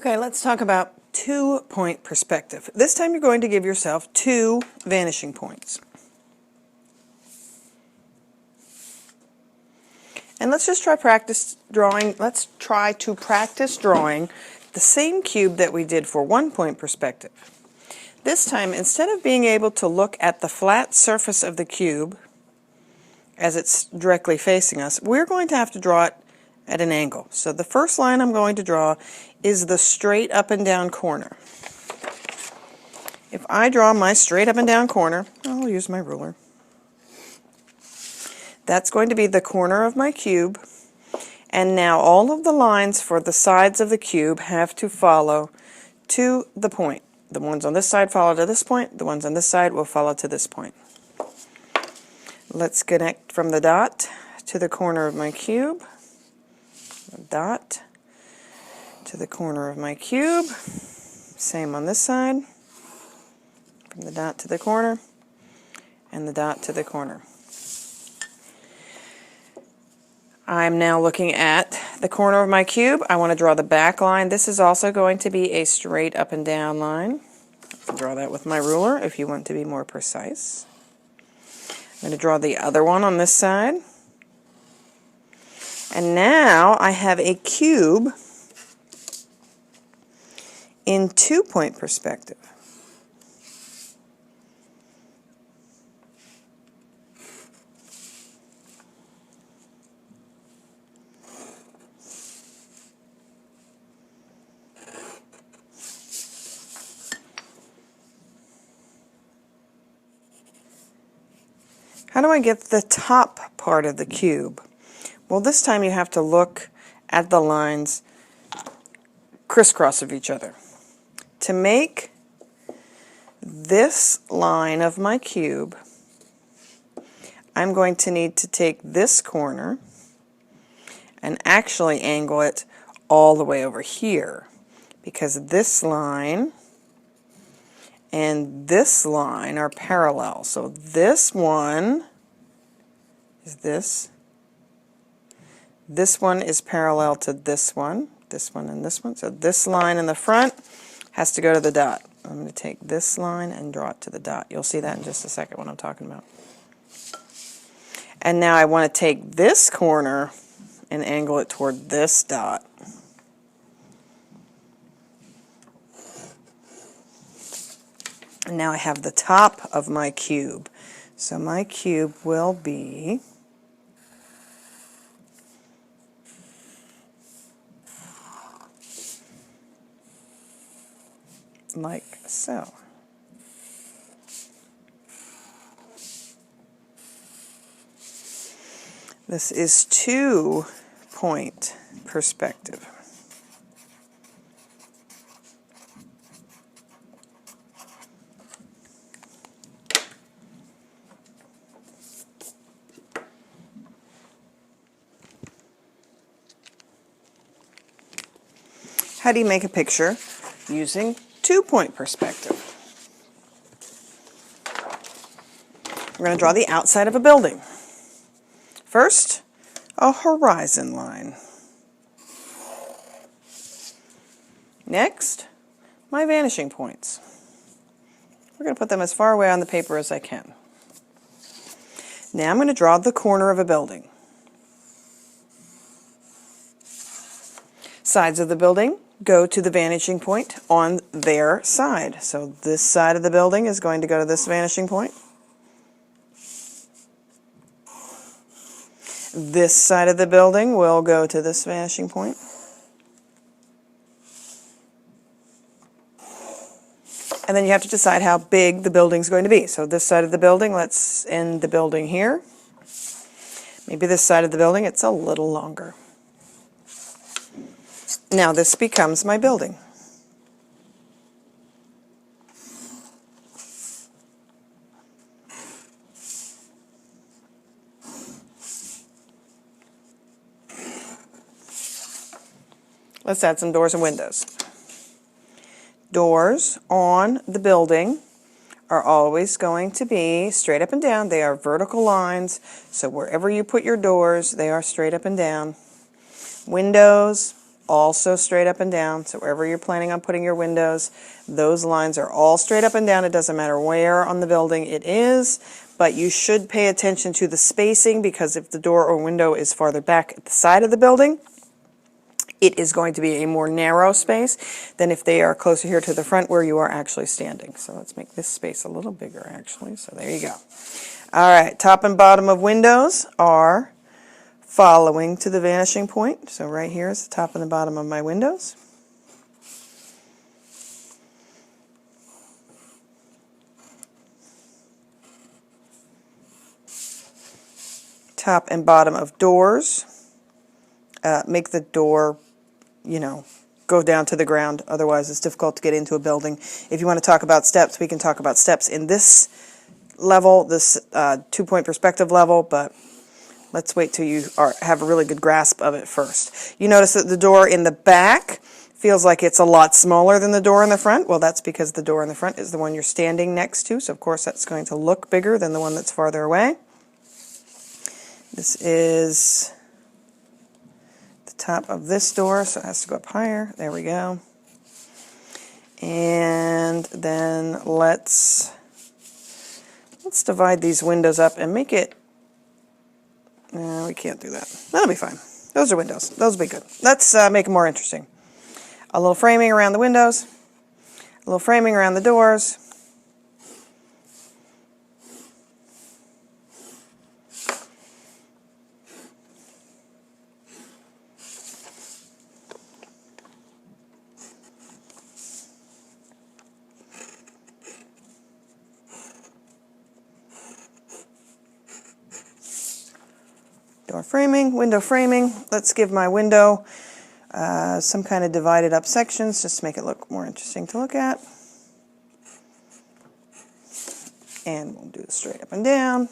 Okay, let's talk about 2-point perspective. This time you're going to give yourself 2 vanishing points. And let's just try practice drawing. Let's try to practice drawing the same cube that we did for 1-point perspective. This time, instead of being able to look at the flat surface of the cube as it's directly facing us, we're going to have to draw it at an angle. So the first line I'm going to draw is the straight up and down corner. If I draw my straight up and down corner, I'll use my ruler. That's going to be the corner of my cube, and now all of the lines for the sides of the cube have to follow to the point. The ones on this side follow to this point, the ones on this side will follow to this point. Let's connect from the dot to the corner of my cube, the dot to the corner of my cube, same on this side, from the dot to the corner, and the dot to the corner. I'm now looking at the corner of my cube. I want to draw the back line. This is also going to be a straight up and down line. I'll draw that with my ruler if you want to be more precise. I'm going to draw the other one on this side. And now I have a cube in 2-point perspective. How do I get the top part of the cube? Well, this time you have to look at the lines crisscross of each other. To make this line of my cube, I'm going to need to take this corner and actually angle it all the way over here, because this line and this line are parallel. So this one is this. This one is parallel to this one, and this one. So this line in the front has to go to the dot. I'm going to take this line and draw it to the dot. You'll see that in just a second what I'm talking about. And now I want to take this corner and angle it toward this dot. And now I have the top of my cube. So my cube will be like so. This is 2-point perspective. How do you make a picture using 2-point perspective? We're going to draw the outside of a building. First, a horizon line. Next, my vanishing points. We're going to put them as far away on the paper as I can. Now I'm going to draw the corner of a building. Sides of the building go to the vanishing point on their side. So this side of the building is going to go to this vanishing point. This side of the building will go to this vanishing point. And then you have to decide how big the building is going to be. So this side of the building, let's end the building here. Maybe this side of the building, it's a little longer. Now this becomes my building. Let's add some doors and windows. Doors on the building are always going to be straight up and down. They are vertical lines, so wherever you put your doors, they are straight up and down. Windows also straight up and down. So wherever you're planning on putting your windows, those lines are all straight up and down. It doesn't matter where on the building it is, but you should pay attention to the spacing, because if the door or window is farther back at the side of the building, it is going to be a more narrow space than if they are closer here to the front where you are actually standing. So let's make this space a little bigger, actually. So there you go. All right, top and bottom of windows are following to the vanishing point. So right here is the top and the bottom of my windows. Top and bottom of doors. Make the door, go down to the ground. Otherwise, it's difficult to get into a building. If you want to talk about steps, we can talk about steps in this level, this 2-point perspective level, but let's wait till you have a really good grasp of it first. You notice that the door in the back feels like it's a lot smaller than the door in the front. Well, that's because the door in the front is the one you're standing next to, so of course that's going to look bigger than the one that's farther away. This is the top of this door, so it has to go up higher. There we go. And then let's divide these windows up and make it, no, we can't do that. That'll be fine. Those are windows. Those will be good. Let's make it more interesting. A little framing around the windows, a little framing around the doors. Door framing, window framing. Let's give my window some kind of divided up sections just to make it look more interesting to look at. And we'll do it straight up and down.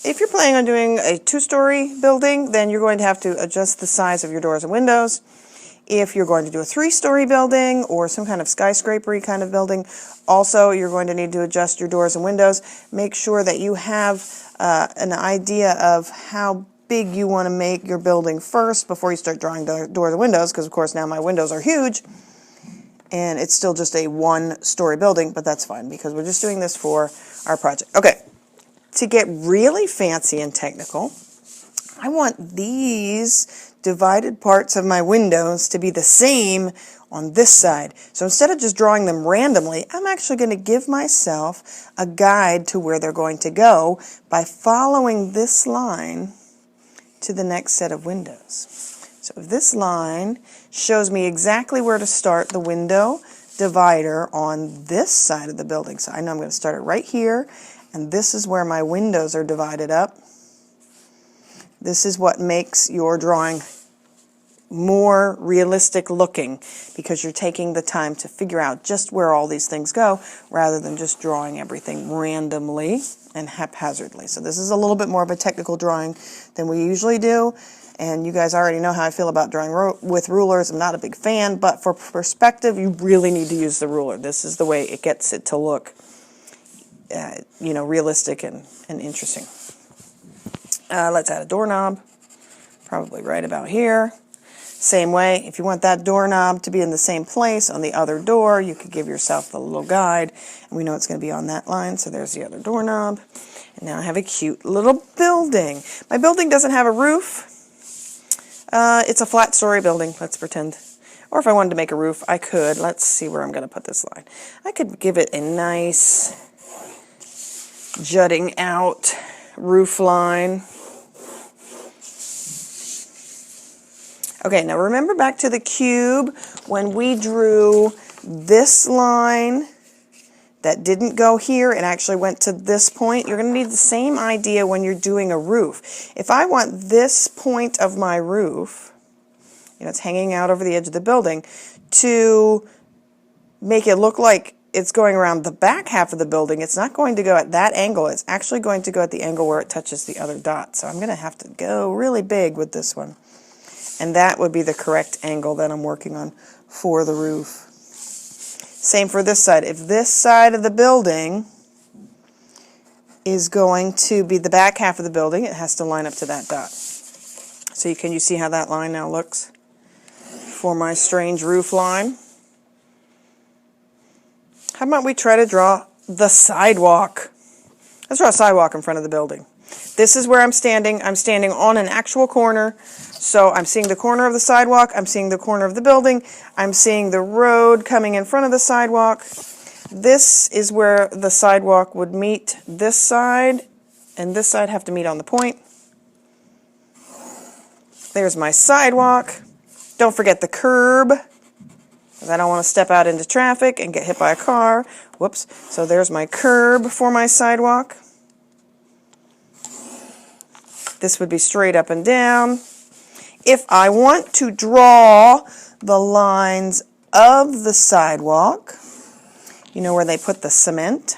If you're planning on doing a 2-story building, then you're going to have to adjust the size of your doors and windows. If you're going to do a 3-story building or some kind of skyscraper-y kind of building, also you're going to need to adjust your doors and windows. Make sure that you have an idea of how big you want to make your building first before you start drawing doors and windows, because of course now my windows are huge and it's still just a 1-story building, but that's fine because we're just doing this for our project. Okay, to get really fancy and technical, I want these divided parts of my windows to be the same on this side. So instead of just drawing them randomly, I'm actually going to give myself a guide to where they're going to go by following this line to the next set of windows. So if this line shows me exactly where to start the window divider on this side of the building. So I know I'm going to start it right here, and this is where my windows are divided up. This is what makes your drawing more realistic looking, because you're taking the time to figure out just where all these things go rather than just drawing everything randomly and haphazardly. So this is a little bit more of a technical drawing than we usually do, and you guys already know how I feel about drawing with rulers. I'm not a big fan, but for perspective you really need to use the ruler. This is the way it gets it to look realistic and interesting. Let's add a doorknob, probably right about here. Same way, if you want that doorknob to be in the same place on the other door, you could give yourself a little guide, and we know it's going to be on that line, so there's the other doorknob. And now I have a cute little building. My building doesn't have a roof. It's a flat story building, let's pretend. Or if I wanted to make a roof, I could. Let's see where I'm going to put this line. I could give it a nice jutting out roof line. Okay, now remember back to the cube when we drew this line that didn't go here and actually went to this point? You're going to need the same idea when you're doing a roof. If I want this point of my roof, it's hanging out over the edge of the building, to make it look like it's going around the back half of the building, it's not going to go at that angle. It's actually going to go at the angle where it touches the other dot. So I'm going to have to go really big with this one. And that would be the correct angle that I'm working on for the roof. Same for this side. If this side of the building is going to be the back half of the building, it has to line up to that dot. So can you see how that line now looks? for my strange roof line. How about we try to draw the sidewalk? Let's draw a sidewalk in front of the building. This is where I'm standing. I'm standing on an actual corner. So I'm seeing the corner of the sidewalk. I'm seeing the corner of the building. I'm seeing the road coming in front of the sidewalk. This is where the sidewalk would meet this side, and this side have to meet on the point. There's my sidewalk. Don't forget the curb, because I don't want to step out into traffic and get hit by a car. Whoops. So there's my curb for my sidewalk. This would be straight up and down. If I want to draw the lines of the sidewalk, you know where they put the cement?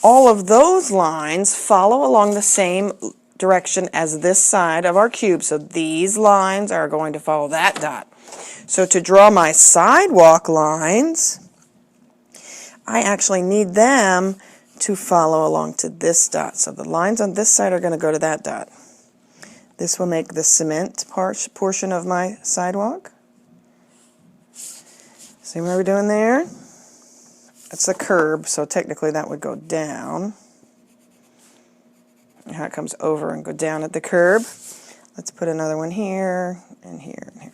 All of those lines follow along the same direction as this side of our cube. So these lines are going to follow that dot. So to draw my sidewalk lines, I actually need them to follow along to this dot. So the lines on this side are going to go to that dot. This will make the cement portion of my sidewalk. See what we're doing there? That's the curb, so technically that would go down. And how it comes over and go down at the curb. Let's put another one here, and here, and here.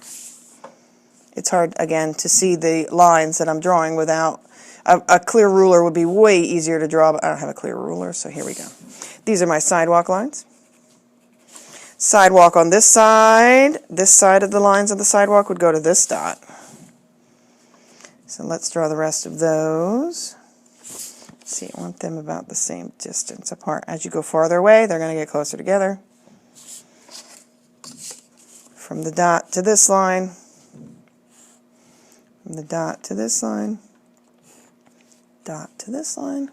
It's hard, again, to see the lines that I'm drawing without a clear ruler. Would be way easier to draw, but I don't have a clear ruler, so here we go. These are my sidewalk lines. Sidewalk on this side of the lines of the sidewalk would go to this dot. So let's draw the rest of those. Let's see, I want them about the same distance apart. As you go farther away, they're going to get closer together. From the dot to this line, from the dot to this line, dot to this line.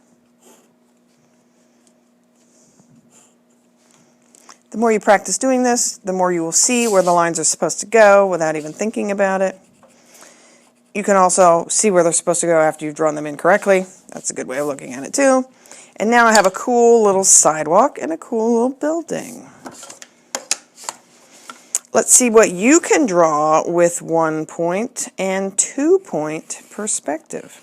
The more you practice doing this, the more you will see where the lines are supposed to go without even thinking about it. You can also see where they're supposed to go after you've drawn them in correctly. That's a good way of looking at it too. And now I have a cool little sidewalk and a cool little building. Let's see what you can draw with 1 point and 2 point perspective.